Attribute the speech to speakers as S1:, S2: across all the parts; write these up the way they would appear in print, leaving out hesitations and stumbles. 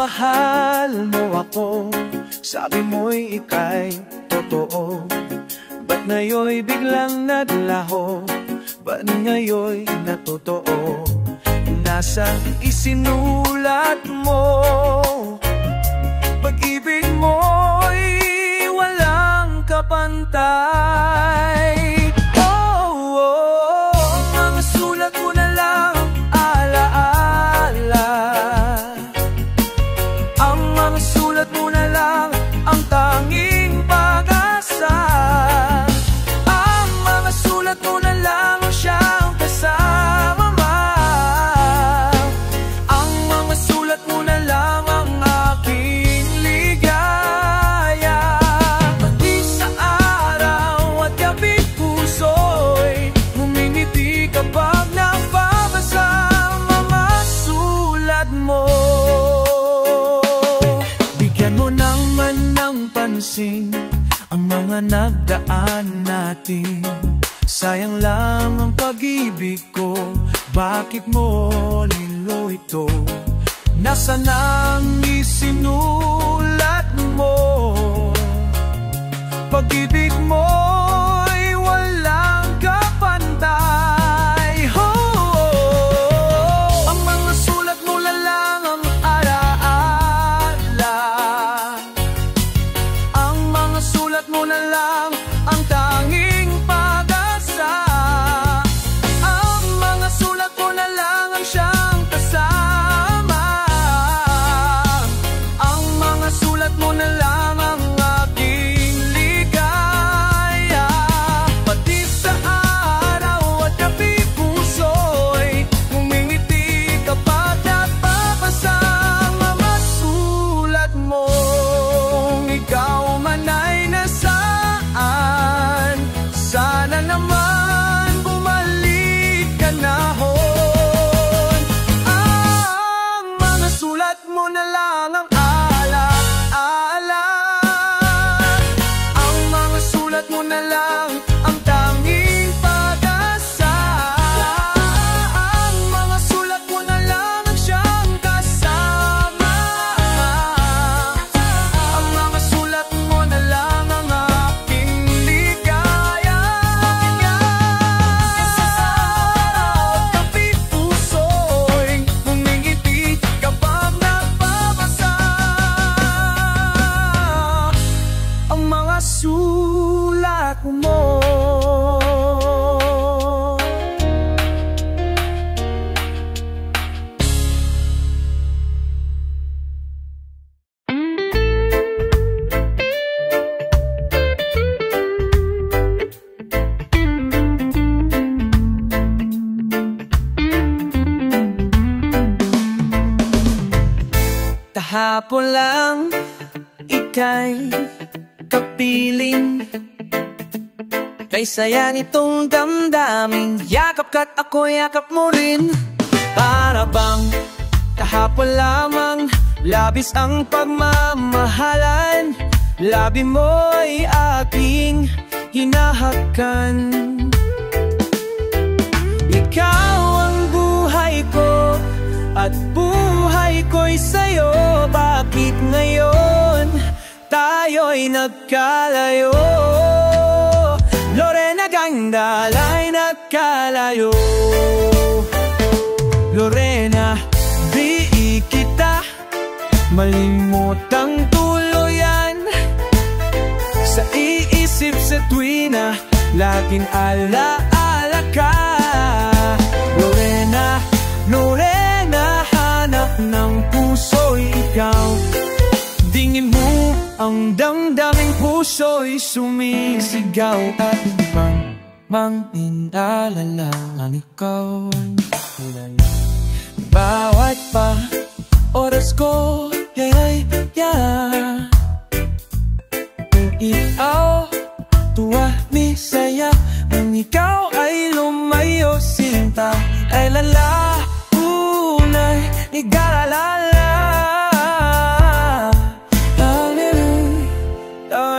S1: mahal mo ako, sabi mo'y ika'y totoo. Ba't ngayon'y biglang naglaho? Ba't ngayon'y natotoo? Nasa isinulat mo, pag-ibig mo'y walang kapantay. Mga sulat mo na lang alaala, ang mga sulat mo na lang ang tanging pag-asa. Ang mga sulat mo na lang ang siyang kasama. Ang mga sulat mo na lang ang aking ligaya. Pati sa araw at gabi puso'y humingiti kapag nababasa ang mga sulat mo. Bigyan mo naman ng pansin ang mga nagdaan natin. Sayang lang ang pag-ibig ko, bakit mo lilo ito? Nasaan ang isinulat mo? Pag-ibig mo'y walang kapantay. Ang mga sulat mo na lang ang alaala, ang mga sulat mo na lang ang tanging pag-asa. Ang mga sulat mo na lang ang siyang kasama. Ang mga sulat mo na lang ang aking ligaya. Pati sa araw at gabi puso'y humingiti kapag nababasa ang mga sulat mo. Ikaw man ay nasaan, sana naman bumalik ka na hon. Ang mga sulat mo na lang ang alaala, ang mga sulat mo na lang ang tanging pag-asa. Ang mga sulat mo na lang ang siyang kasama. Ang mga sulat mo na lang ang aking ligaya. Kapit puso'y humingiti kapag nababasa ang mga sulat mo. Kahapon lang ika'y kapiling, kay saya nitong damdamin. Yakap ka't ako'y yakap mo rin. Para bang kahapon lamang, labis ang pagmamahalan. Labi mo'y aking hinahakan. Ikaw ang buhay ko at buhay ko'y sa'yo. Bakit ngayon tayo'y nagkalayo? Lorena Gandalay nagkalayo. Lorena, di kita malimutang tuluyan. Sa iisip sa tuwina, laging alaala ka. Lorena, Lorena, hanap ng puso'y ikaw. Dingin mo ang damdaming puso'y sumisigaw. At ibang mang inalalangan ikaw. Bawat pa oras ko, kung ikaw tuwa, misaya. Nang ikaw ay lumayo, sinta ay lala. Unay igalala.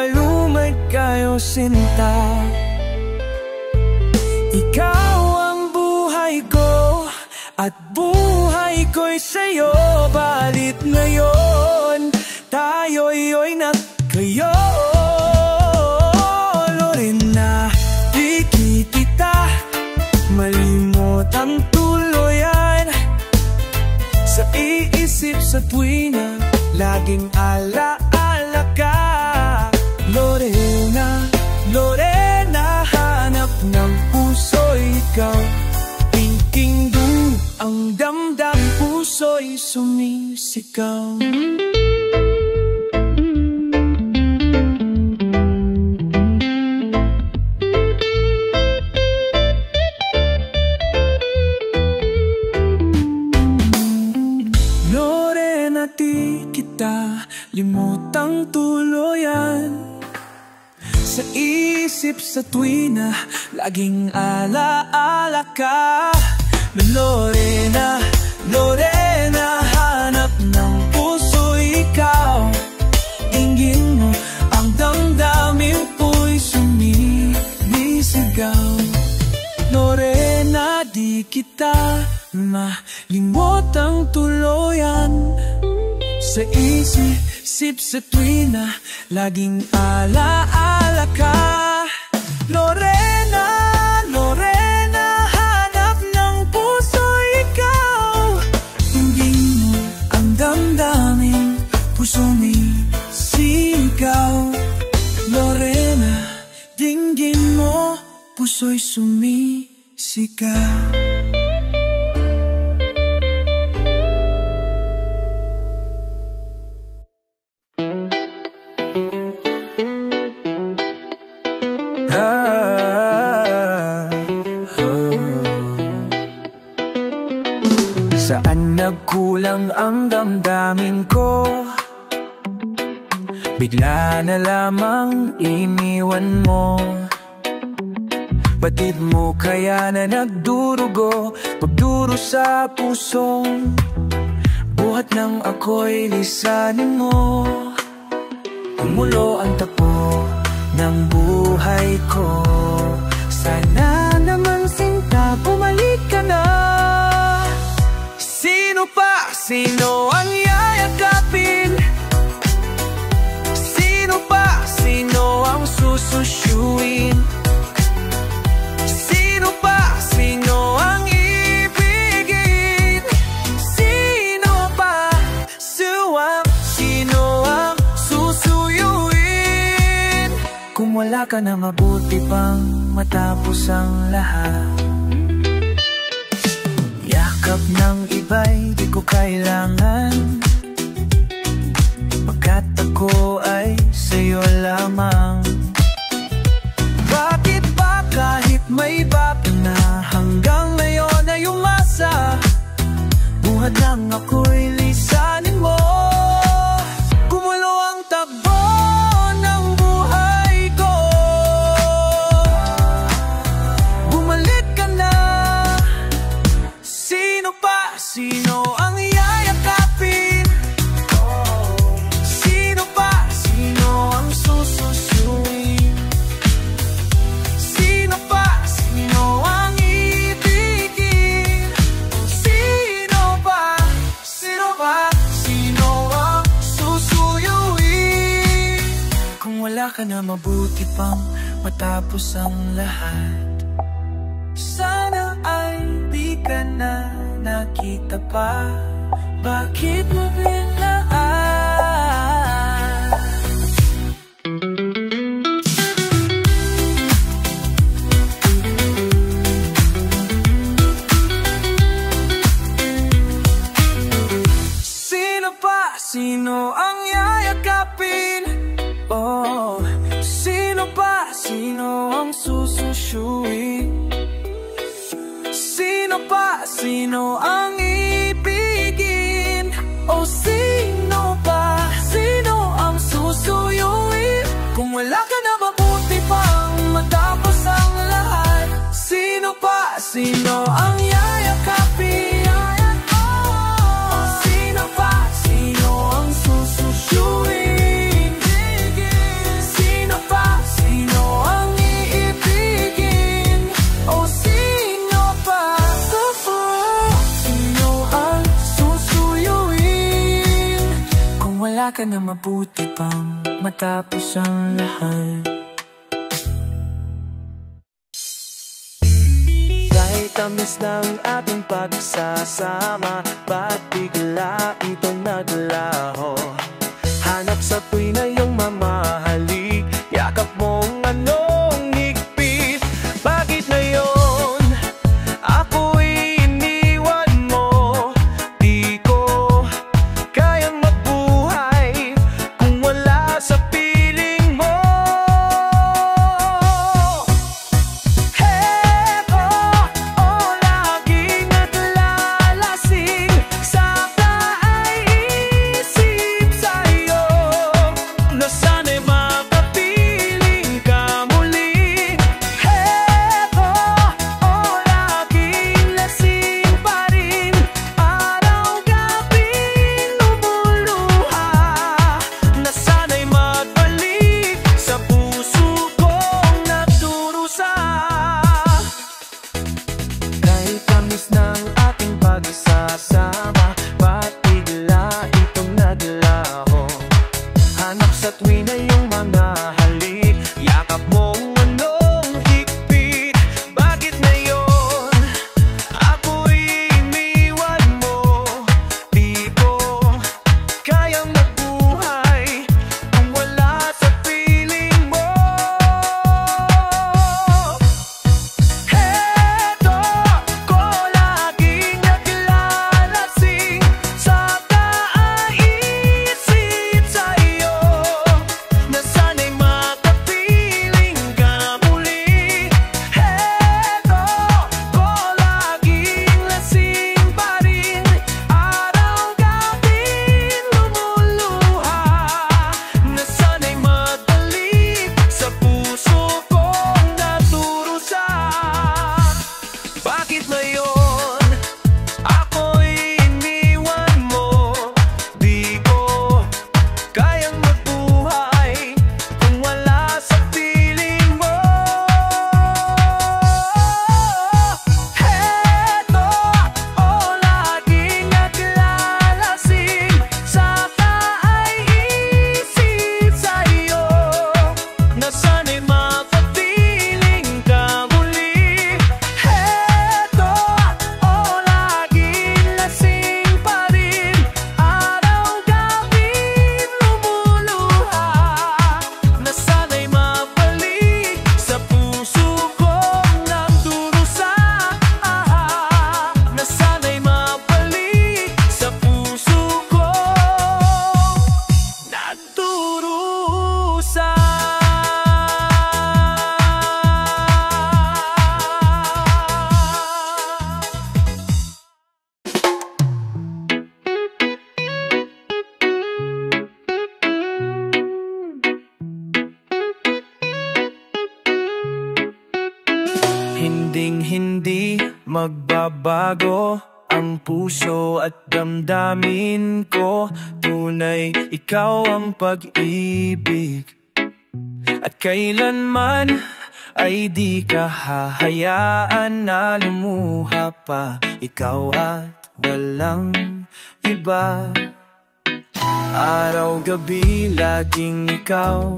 S1: Lumay kayo, sinta. Ikaw ang buhay ko at buhay ko'y sa'yo. Balit ngayon sa tuwina, laging alaala ka. Lorena, Lorena, hanap ng puso'y ikaw. Tingting-dung ang damdam, puso'y sumisigaw. Lorena, di kita limutang tuluyan. Sa isip sa tuwina, laging alaala ka. Lorena, Lorena, hanap ng puso'y ikaw. Tingin mo ang damdamin ko'y sumisigaw. Lorena, di kita malimot ang tuluyan. Sa isip sa tuwina, laging alaala ka. Lorena, Lorena, hanap ng puso'y ikaw. Tingin mo ang damdamin, sumisigaw. Lorena, tingin mo, puso'y sumisigaw. Saan nagkulang ang damdamin ko? Bigla na lamang iniwan mo. Batid mo kaya na nagdurugo, pagduro sa pusong buhat ng ako'y lisanin mo. Umulo ang tapo ng buhay ko. Sana naman sinta, bumalik ka na. Sino pa? Sino ang yayakapin? Sino pa? Sino ang sususyuin? Sino pa? Sino ang ibigin? Sino pa? Sino ang susuyuin? Kung wala ka na, mabuti pang matapos ang lahat. Yakap ng iba'y di ko kailangan, pagkat ako ay sa'yo lamang. Bakit ba kahit may bago na, hanggang ngayon ay umasa? Buhat lang ako'y lisanin mo. Gumulo ang takbo ng buhay ko. Bumalik ka na. Sino pa? Sino ang yayakapin? Sino pa? Sino ang sususuin? Sino pa? Sino ang ibigin? Sino pa? Sino pa? Sino ang susuyuin? Kung wala ka na, mabuti pang matapos ang lahat. Sana ay di ka na nakita pa. Bakit mo biglaan? Sino pa? Sino ang yayakapin? Oh, sino pa? Sino ang sususyuin? Sino pa? Sino ang ibigin? O sino pa? Sino ang susuyuin? Kung wala ka na, mabuti pang matapos ang lahat. Sino pa? Sino ang yayakapin? Sino pa? Sino ang sususyuin? Sino pa? Sino ang iibigin? O sino pa? Sino ang susuyuin? Kung wala ka na, mabuti pang matapos ang lahat. Kahit tamis ng ating pagsasama, ba't bigla itong naglaho? Hanap sa tuwi na iyong mamahalik, yakap mong anong higpit. Bakit ngayon ako'y iniwan mo? Di ko kayang magbuhay kung wala sa piling mo. Heto o laging naglalasing, saka ay isip sa'yo na sana'y makapiling ka muli. Heto o laging lasing pa rin, araw-gabi lumuluha na sana'y magbalik sa puso kong nagdurusa. Kahit tamis ng ating pagsasama, ba't bigla itong naglaho? Hanap sa tuwi na iyong mga halik, yakap mong anong higpit. Bakit ngayon ako'y iniwan mo? Di ko kayang magbuhay kung wala sa piling mo. Heto ko laging naglalasing, saka ay isip sa'yo na sana'y makapiling ka muli. Heto ko laging lasing pa rin, araw-gabi lumuluha na sana'y magbalik sa puso kong naturusa. Bakit ngayon ako'y iniwan mo? Di ko kayang magbuhay kung wala sa piling mo. Heto o laging naglalasing, saka ay isip sa'yo na sana'y makapiling ka muli. Heto o laging lasing pa rin, araw-gabi lumuluha na sana'y mabalik sa puso kong nagdurusa. Na sana'y mabalik sa puso kong nagdurusa. Hinding-hindi magbabago ang puso at damdamin ko. Tunay ikaw ang pag-ibig, at kailanman ay di ka hahayaan na lumuha pa. Ikaw at walang iba, araw-gabi laging ikaw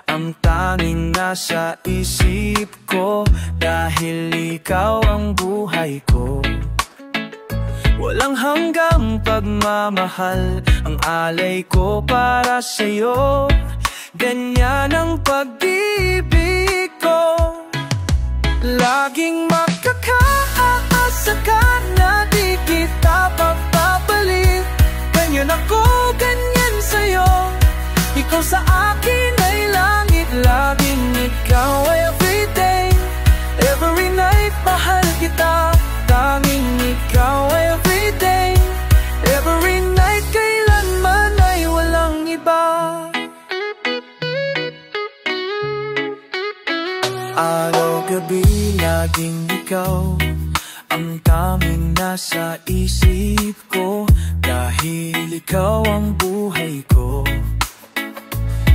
S1: ang tanging nasa isip ko. Dahil ikaw ang buhay ko, walang hanggang pagmamahal ang alay ko para sa'yo. Ganyan ang pag-ibig ko, laging makakaasa ka na di kita papapalit. Ganyan ako, ganyan sa'yo, ikaw sa akin ay langit. Laging ikaw everyday, every night mahal kita. Tanging ikaw everyday, every night, kailanman ay walang iba. Araw-gabi laging ikaw ang tanging nasa isip ko. Dahil ikaw ang buhay ko,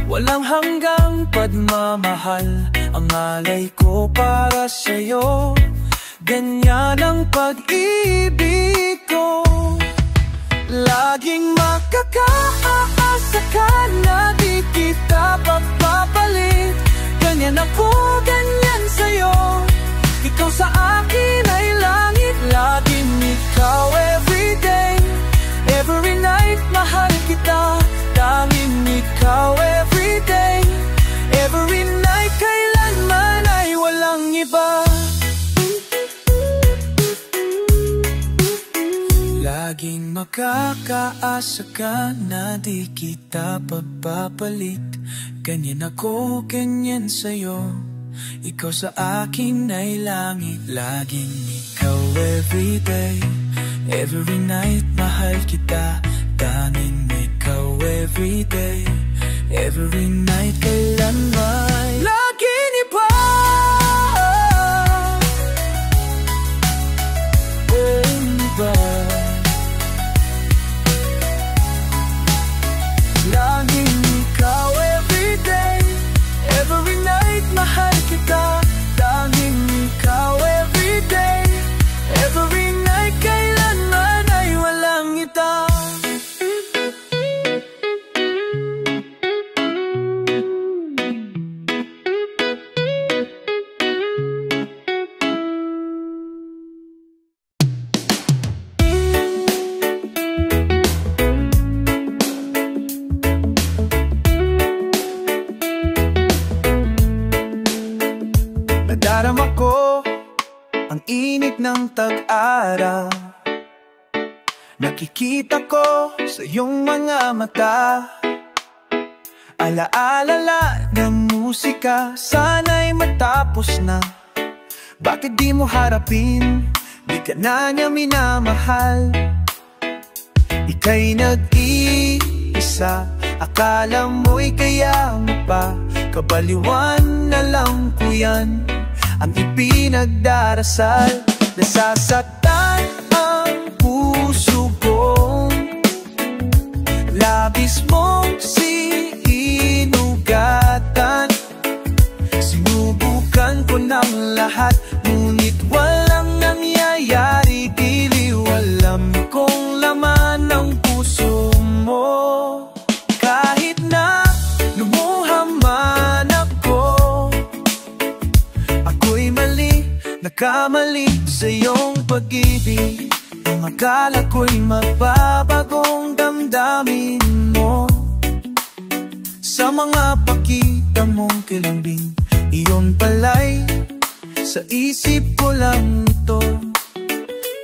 S1: walang hanggang pagmamahal ang alay ko para sa'yo. Ganyan ang pag-ibig ko, laging makakaasa ka na di kita papapalit. Ganyan ako, ganyan sa'yo, Ikaw sa akin ay langit, laging ikaw everyday. Every night mahal kita, tanging ikaw everyday. Every night kailanman ay walang iba. Laging makakaasa ka na di kita papapalit. Ganyan ako, ganyan sa'yo. Ikaw sa akin ay langit, laging ikaw everyday. Every night mahal kita, tanging ikaw everyday. Every night kailanman laging iba. Iba. Laging ikaw everyday. Every night mahal kita, tanging ikaw everyday. Every night kailanman ay walang ita. Nadarama ko ang init ng tag-araw. Nakikita ko sa iyong mga mata. Alaala ng musika, sana'y matapos na. Bakit di mo harapin? Di ka na niya minamahal. Ika'y nag-iisa, akala mo'y kaya mo pa. Kabaliwan na lang ko yan, ang ipinagdarasal. Nasasaktan ang puso kong labis mong sinugatan. Sinubukan ko ng lahat, ngunit walang nangyayari. Diliw alam kong laman ng puso mo. Kahit na lumuha man ako, ako'y mali, nagkamali sa iyong pag-ibig. Ang akala ko'y mapapagong damdamin mo. Sa mga pakita mong kilambing, iyon pala'y sa isip ko lang ito.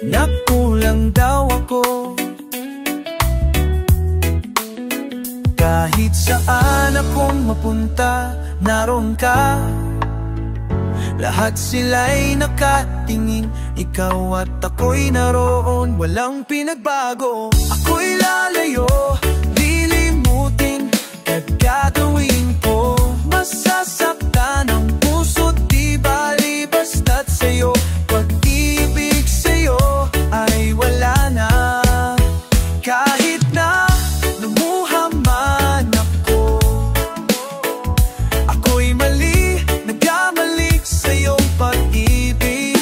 S1: Nakulang daw ako. Kahit saan akong mapunta, naroon ka. Lahat sila'y nakatingin, ikaw at ako'y naroon. Walang pinagbago, ako'y lalayo, lilimutin at gagawin ko. Masasaktan ang puso't di bali basta't sa'yo. Pag-ibig sa'yo ay wala na. Kahit na lumuha man ako, ako'y mali, nagkamali sa iyong pag-ibig.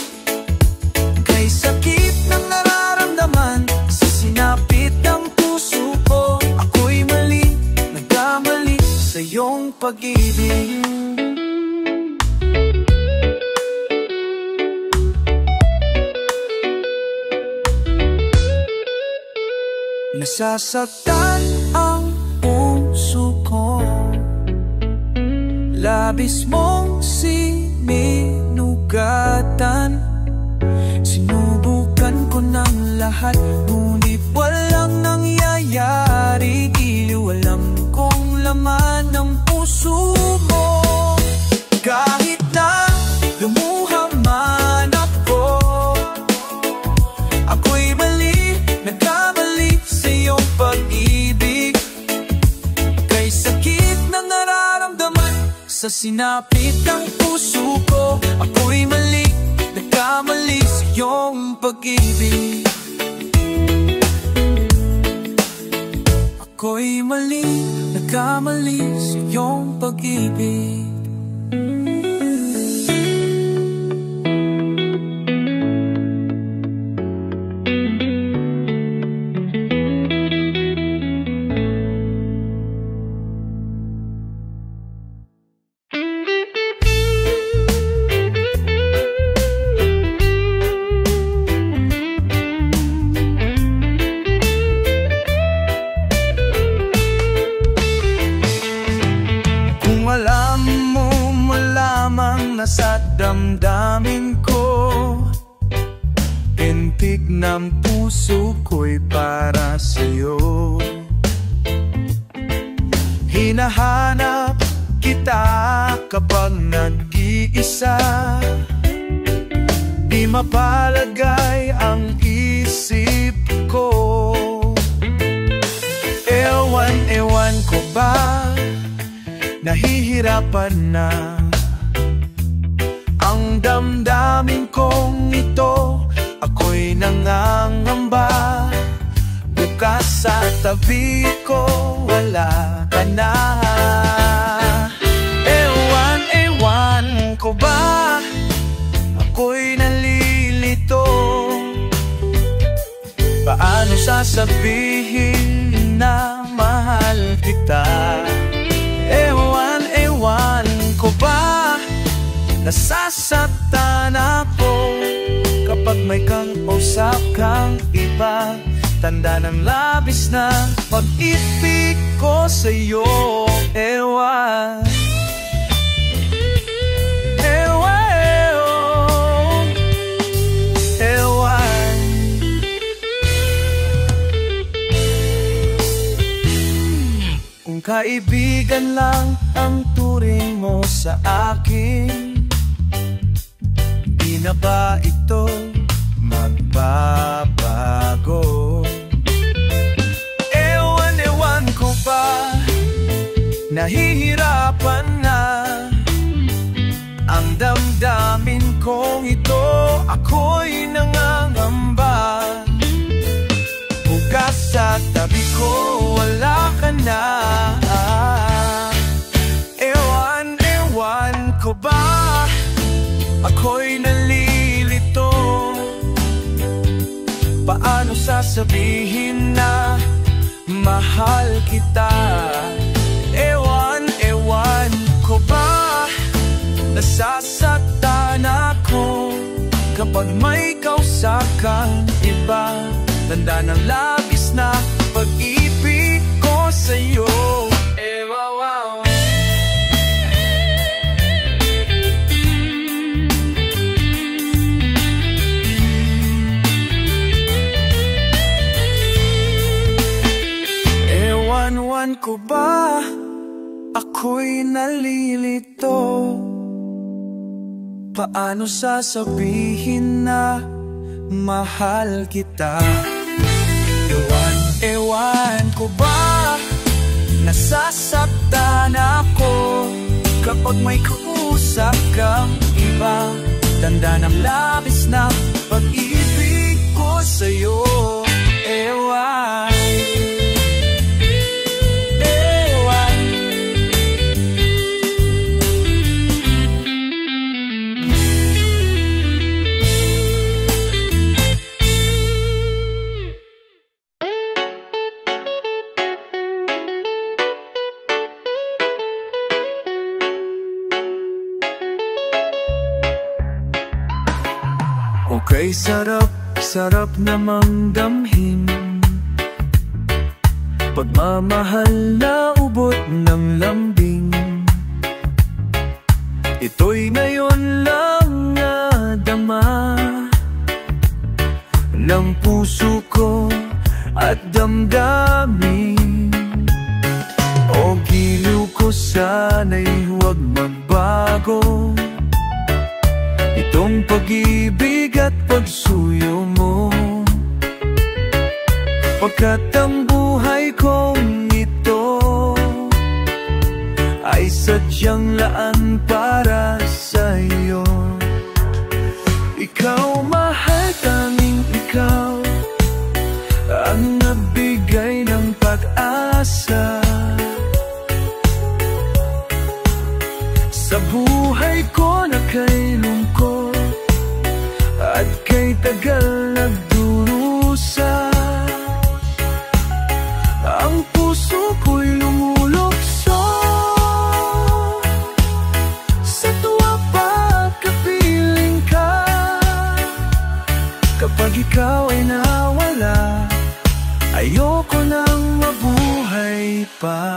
S1: Kay sakit ng nararamdaman sa sinapit ng puso ko, ako'y mali, nagkamali sa iyong pag-ibig. Nasasaktan ang puso ko, labis mong sinugatan. Sinubukan ko ng lahat, ngunit walang nangyayari. Iliw alam kong laman ng puso mo. Kahit na lumuha man ako, ako'y mali, nagkamali sa iyong pag-ibig. Kay sakit na nararamdaman sa sinapit ng puso ko, ako'y mali, nagkamali sa iyong pag-ibig. Ako'y mali, nagkamali sa iyong pag-ibig. damdamin ko, pintig ng puso ko'y para sa'yo. Hinahanap kita kapag nag-iisa, di mapalagay ang isip ko. Ewan ko ba, nahihirapan na ang damdamin kong ito. Ako'y nangangamba, bukas sa tabi ko wala ka na. Ewan ko ba, ako'y nalilito. Paano sasabihin na mahal kita? Ewan ko ba, nasasaktan ako kapag may kausap kang iba. Tanda ng labis na pag-ibig ko sa'yo. Ewan kung kaibigan lang ang turing mo sa akin, di na ba ito magbabago? Ewan ko ba, nahihirapan na ang damdamin kong ito. Ako'y nangangamba, bukas sa tabi ko wala ka na. Ewan ko ba, ako'y nalilito. Paano sasabihin na mahal kita? Ewan ko ba, nasasaktan ako kapag may kausap kang iba. Tanda ng labis na pag-ibig ko sa'yo. Ewan ko ba, ako'y nalilito. Paano sasabihin na mahal kita? Ewan ko ba, nasasaktan ako kapag may kausap kang iba. Tanda ng labis na pag-ibig ko sa'yo. Ewan Okay, sarap namang damhin pagmamahal na ubot ng lambing. Ito'y ngayon lang nadama ng puso ko at damdamin. O giliw ko sana'y huwag magbago itong pag-ibig at pagsuyo mo, pagkat ang buhay kong ito ay sadyang laan para sa'yo. Ikaw mahal, tanging ikaw ang nagbigay ng pag-asa sa buhay ko na kay lungkot at kay tagal nagdurusa. Ang puso ko'y lumulukso sa tuwa pagkapiling ka. Kapag ikaw ay nawala, ayoko nang mabuhay pa.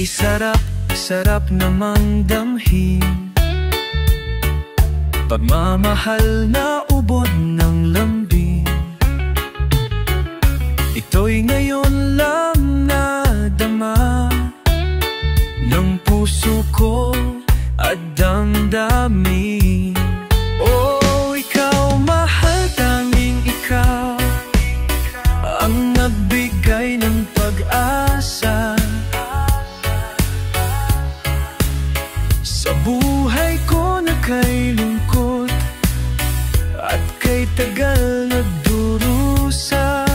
S1: Di sarap, sarap namang damhin pagmamahal na ubod ng lambing. Ito'y ngayon lang nadama ng puso ko at damdamin. Oh, ikaw mahal, tanging ikaw ang nagbigay ng pag-asa sa buhay ko na kay lungkot at kay tagal nagdurusa.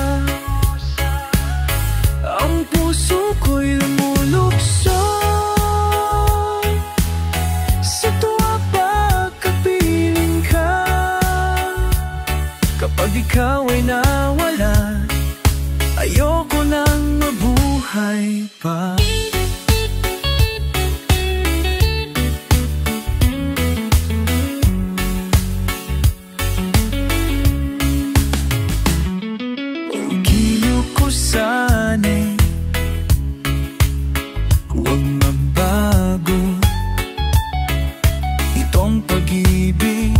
S1: Ang puso ko'y lumulukso sa tuwa pagkapiling ka. Kapag ikaw ay nawala, ayoko nang mabuhay pa. Sana'y huwag magbago itong pag-ibig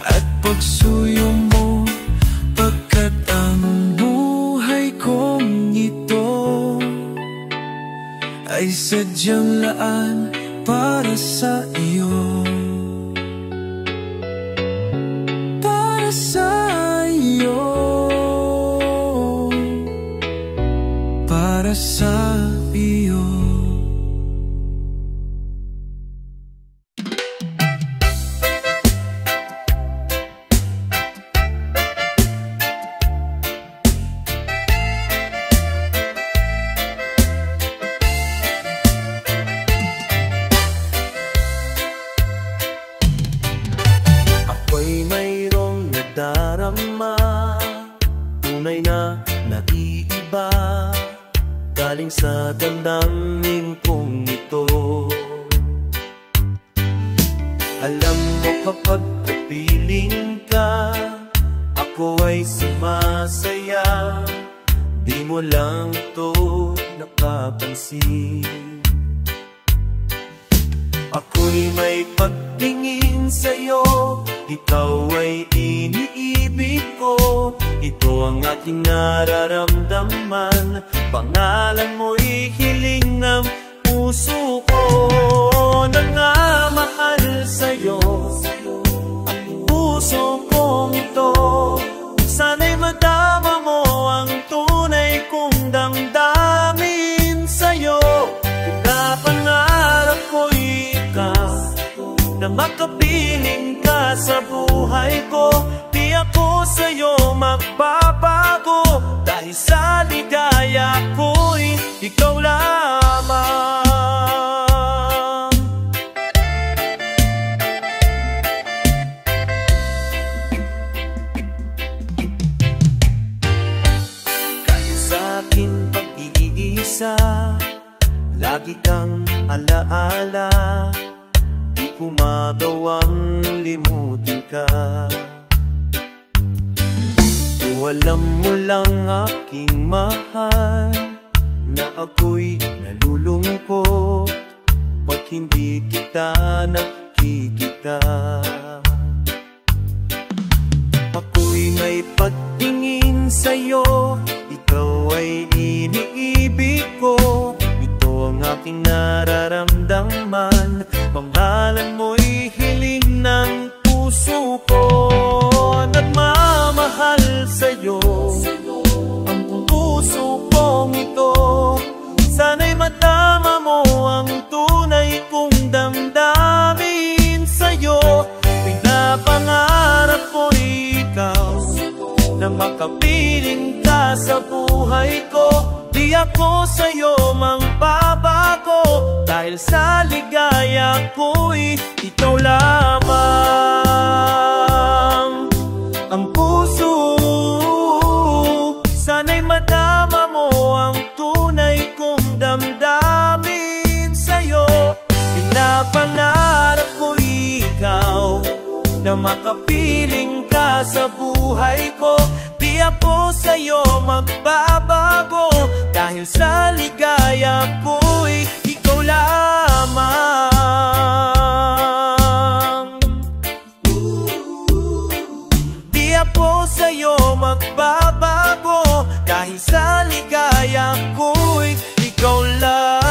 S1: at pagsuyo mo, pagkat ang buhay kong ito ay sadyang laan para sa iyo. Para sa iyo, para sa iyo. Ako'y mayroong nadarama, tunay na nag-iiba galing sa damdamin kong ito. Alam mo kapag kapiling ka, ako ay sumasaya. Di mo lang ito nakapansin. Ako'y may pagtingin sa'yo, ikaw ay iniibig ko. Ito ang aking nararamdaman, pangalan mo'y hiling ng puso ko. Nangamahal sa'yo ang puso kong ito. Sana'y madama mo ang tunay kong damdamin sa'yo. Pinapangarap ko'y ikaw na makapiling ka sa buhay ko. Di ako sa'yo magbabago, dahil sa ligaya ko'y ikaw lamang. Kahit sa'kin pag-iisa, lagi kang alaala. Di ko magawang limutin ka. Alam mo lang aking mahal, na ako'y nalulungkot pag hindi kita nakikita. Ako'y may pagtingin sa'yo, ikaw ay iniibig ko. Ito ang aking nararamdaman, pangalan mo'y hiling ng puso ko. Nagmamahal sa'yo ang puso kong ito. Sana'y madama mo ang tunay kong damdamin sa'yo. Pinapangarap ko ikaw na makapiling ka sa buhay ko. Di ako sa'yo magbabago, dahil sa ligaya ko'y ikaw lamang. Ang puso, sana'y madama mo ang tunay kong damdamin sa'yo. Pinapangarap ko ikaw na makapiling ka sa buhay ko. Di ako sa'yo magbabago, dahil sa ligaya ko'y ikaw lamang. Di ako sa'yo magbabago, dahil sa ligaya ko'y ikaw lamang.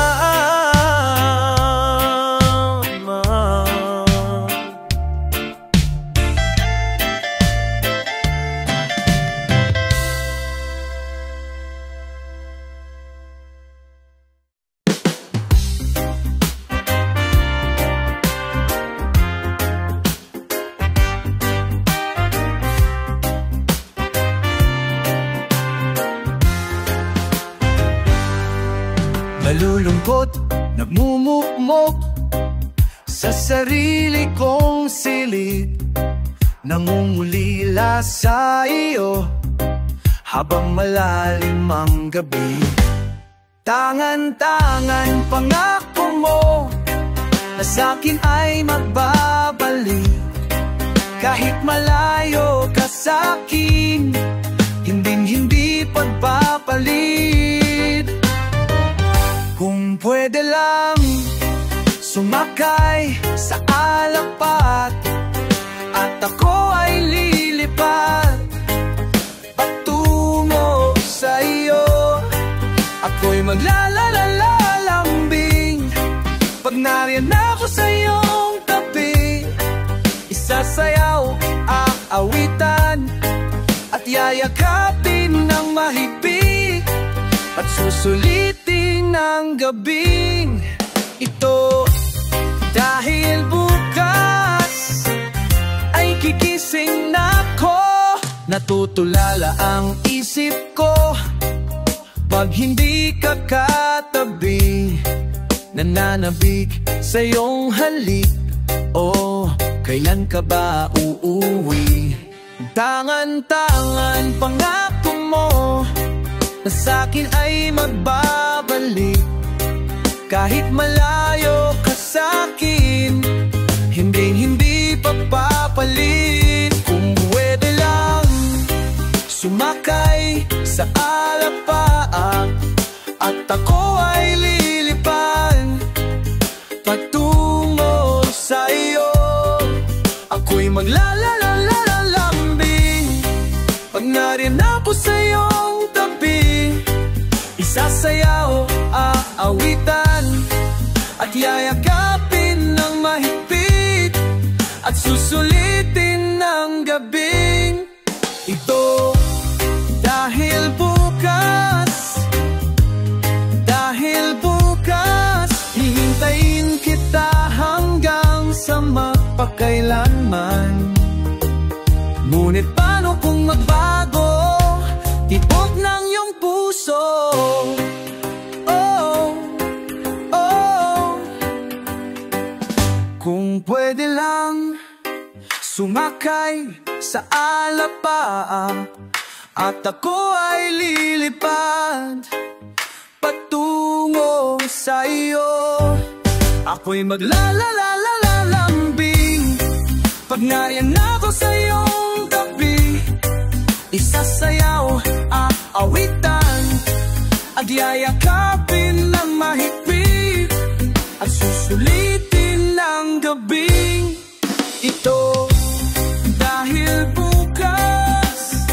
S1: Nalulungkot, nagmumukmok sa sarili kong silid, nangungulila sa iyo habang malalim ang gabi. Tangan-tangan pangako mo na sa'kin ay magbabalik. Kahit malayo ka sa'kin, hinding-hindi pagpapalit. Kung pwede lang sumakay sa alapat, at ako ay lilipad patungo sa iyo. Ako'y maglalalambing pag nariyan ako sa iyong tabi. Isasayaw, aawitan at yayakapin ng mahigpit, at susulitin ng gabing ito. Dahil bukas ay kikising na ako, natutulala ang isip ko pag hindi ka katabi. Nananabig sa iyong halik, oh, kailan ka ba uuwi? Tangan-tangan pangako mo na sa'kin ay magbabalik. Kahit malayo ka sa'kin, hinding-hindi pagpapalit. Kung pwede lang sumakay sa alapaap, at ako ay lilipad patungo sa iyo. Ako'y maglalalambing pag nariyan ako sa iyong tabi. Isasayaw, aawitan at yayakapin ng mahigpit, at susulitin ng gabing ito. Dahil bukas hihintayin kita hanggang sa mapakailanman. Ngunit paano kung magbago tibok ng iyong puso? Oh, oh. Kung pwede lang sumakay sa alapaap, at ako ay lilipad patungo sa iyo. Ako'y maglalalambing pag nariyan ako sa iyong tabi. Isasayaw, aawitan at yayakapin ng mahigpit, at susulitin ng gabing ito. Dahil bukas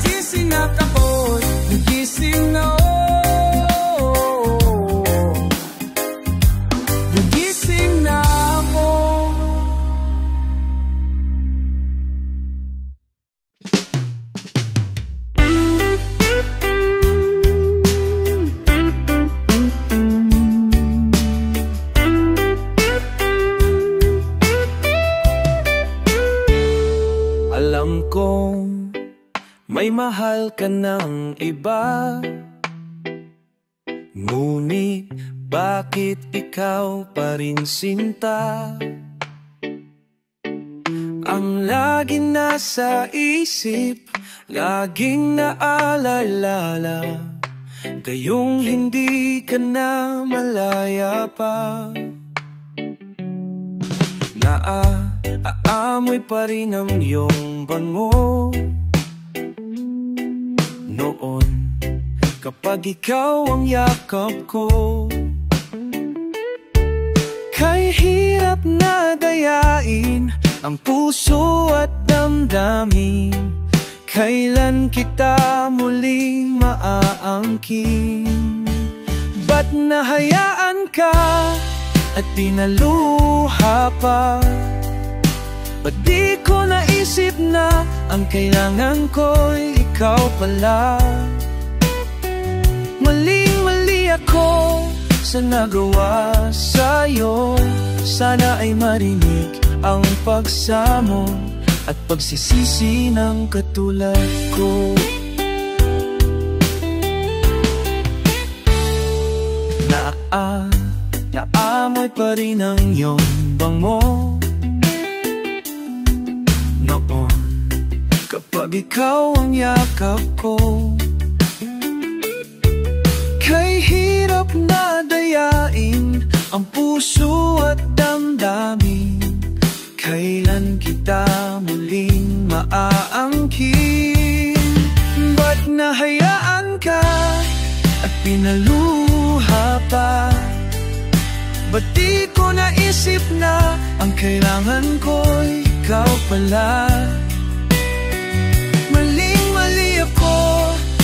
S1: gising at ako'y nagising na. Nagising na ako. Alam kong may mahal ka ng iba, ngunit bakit ikaw pa rin sinta? Ang laging nasa isip, laging naalala, gayong hindi ka na malaya pa. Naaamoy pa rin ang iyong bango. Noon ka kapag ikaw ang yakap ko. Kay hirap na dayain ang puso at damdamin, kailan kita muling maaangkin? Ba't nahayaan ka at pinaluha pa? Ba't di ko naisip na ang kailangan ko'y ikaw pala? Maling-mali ako sa nagawa sa'yo. Sana ay marinig ang pagsamo at pagsisisi ng katulad ko. Naamoy pa rin ang iyong bango noon kapag ikaw ang yakap ko. Kay hirap na dayain ang puso at damdamin, kailan kita muling maaangkin? Ba't nahayaan ka at pinaluha pa? Ba't di ko naisip na ang kailangan ko'y ikaw pala? Maling-mali ako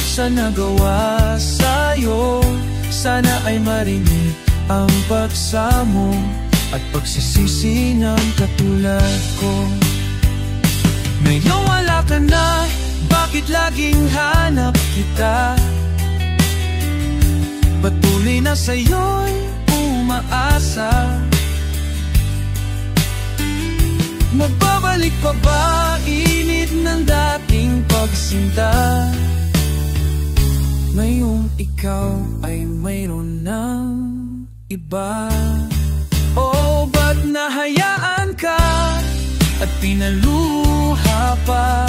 S1: sa nagawa sa'yo. Sana ay marinig ang pagsamo at pagsisisi ng katulad ko. Ngayon wala ka na, bakit laging hanap kita? Patuloy na sa'yo'y umaasa. Magbabalik pa ba init ng dating pagsinta? Ngayong ikaw ay mayroon ng iba. Oh, ba't nahayaan ka at pinaluha pa?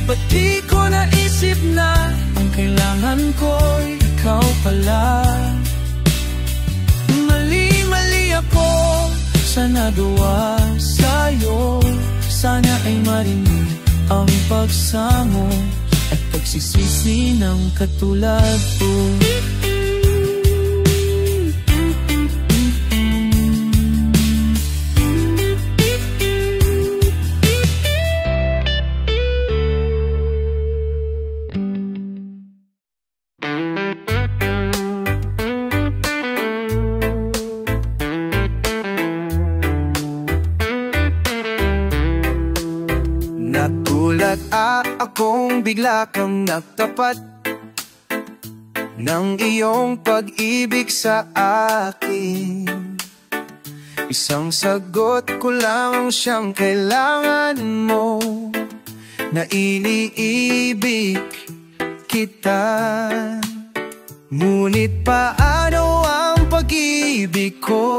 S1: Ba't di ko naisip na ang kailangan ko'y ikaw pala? Mali-mali ako sa nagawa sa'yo. Sana ay marinig ang pagsamo at pagsisisi ng katulad ko. Nagulat akong bigla kang nagtapat ng iyong pag-ibig sa akin. Isang sagot ko lang siyang kailangan mo, na iniibig kita. Ngunit paano ang pag-ibig ko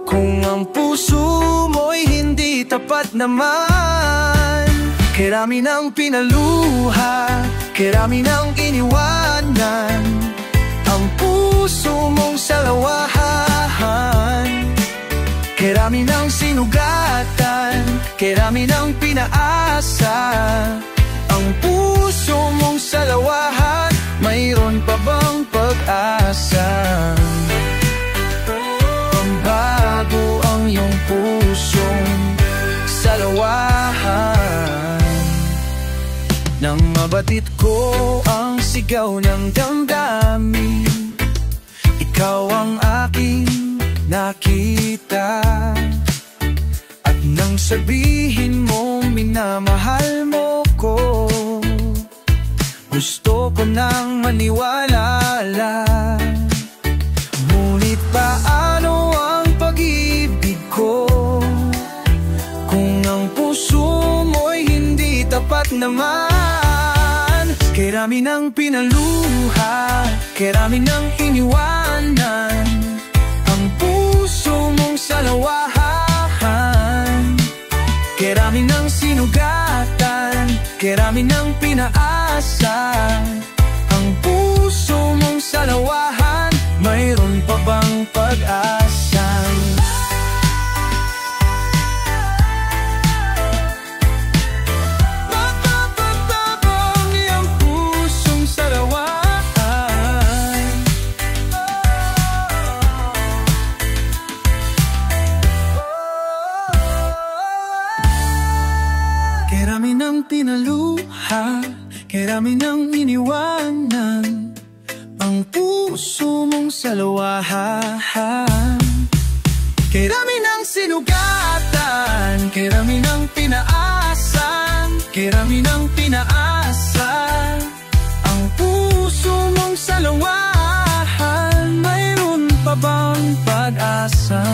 S1: kung ang puso mo'y hindi tapat naman? Karami ng pinaluha, karami ng iniwanan ang puso mong salawahan. Karami ng sinugatan, karami ng pinaasa ang puso mong salawahan. Mayroon pa bang pag-asa? Pambago ang iyong pusong salawahan. Nang mabatid ko ang sigaw ng damdamin, ikaw ang aking nakita. At nang sabihin mo minamahal mo ko, gusto ko nang maniwala. Ngunit paano ang pag-ibig ko kung ang puso mo'y hindi tapat naman? Karami ng pinaluha, karami ng iniwanan ang puso mong salawahan. Karami ng sinugatan, karami ng pinaasa ang puso mong salawahan. Mayroon pa bang pag-asa? Ang iyong pusong salawahan. Kay dami nang iniwanan ang puso mong salawahan. Kay dami nang sinugatan, kay dami nang pinaasan, kay dami nang pinaasan ang puso mong salawahan. Mayroon pa bang pag-asa?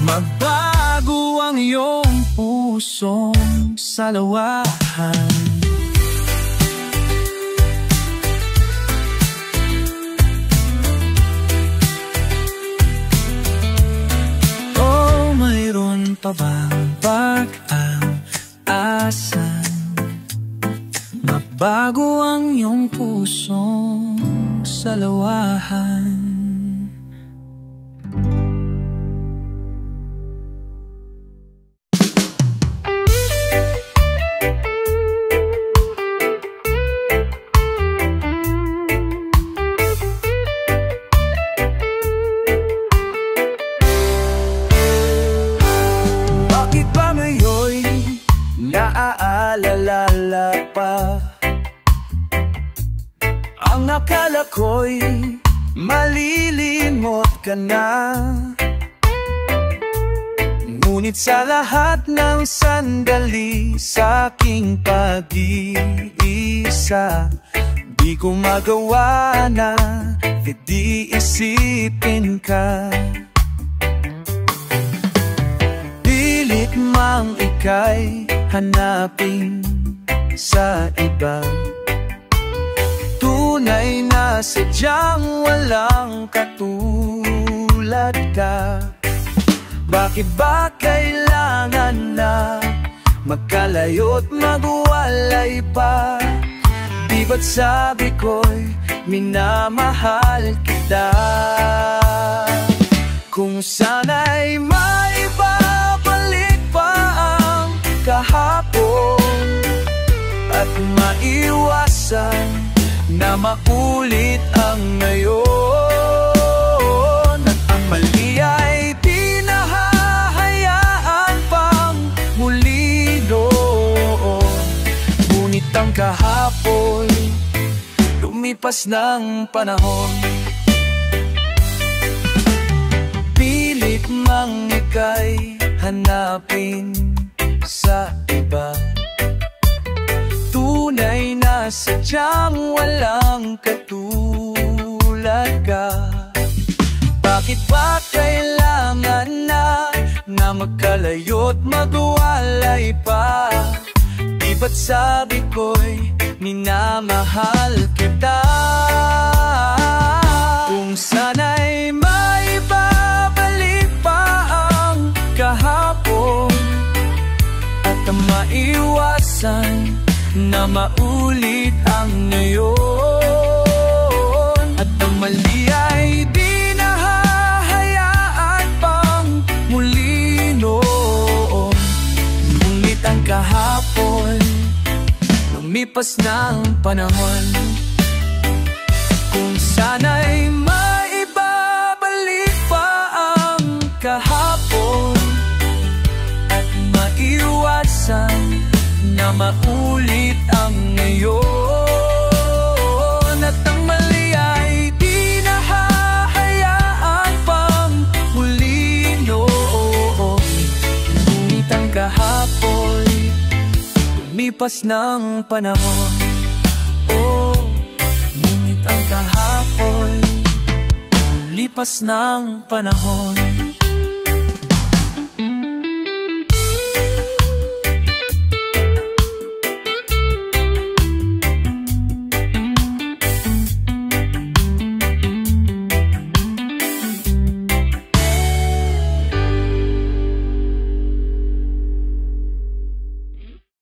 S1: Magbago ang iyong pusong salawahan. Pa bang pag-asa? Mabago ang iyong pusong salawahan.
S2: Naaalala pa ang akala ko'y malilimot ka na. Ngunit sa lahat ng sandali sa aking pag-iisa, di ko magawa na di isipin ka. Pilit mang ika'y hanapin sa iba, tunay na sadyang walang katulad ka. Bakit ba kailangan na magkalayo't magwalay pa? Di ba't sabi ko'y minamahal kita? Kung sana'y maibabalik pa ang kahapon at maiwasan na maulit ang ngayon, at ang mali ay pinahahayaan pang muli doon. Ngunit ang kahapon lumipas ng panahon. Pilit mang ika'y hanapin sa iba, tunay na sadyang walang katulad ka. Bakit ba kailangan na magkalayo't magwalay pa? Di ba't sabi ko'y minamahal kita? Kung sana'y maibabalik pa ang kahapon at maiwasan na maulit ang ngayon, at ang mali ay di nahahayaan pang muli noon. Ngunit ang kahapon lumipas ng panahon. Kung sana'y maibabalik pa ang kahapon at maiwasan na maulit ang ngayon, at ang mali ay di nahahayaan pang muli noon. Ngunit ang kahapon lumipas ng panahon. Oh, ngunit ang kahapon lumipas ng panahon.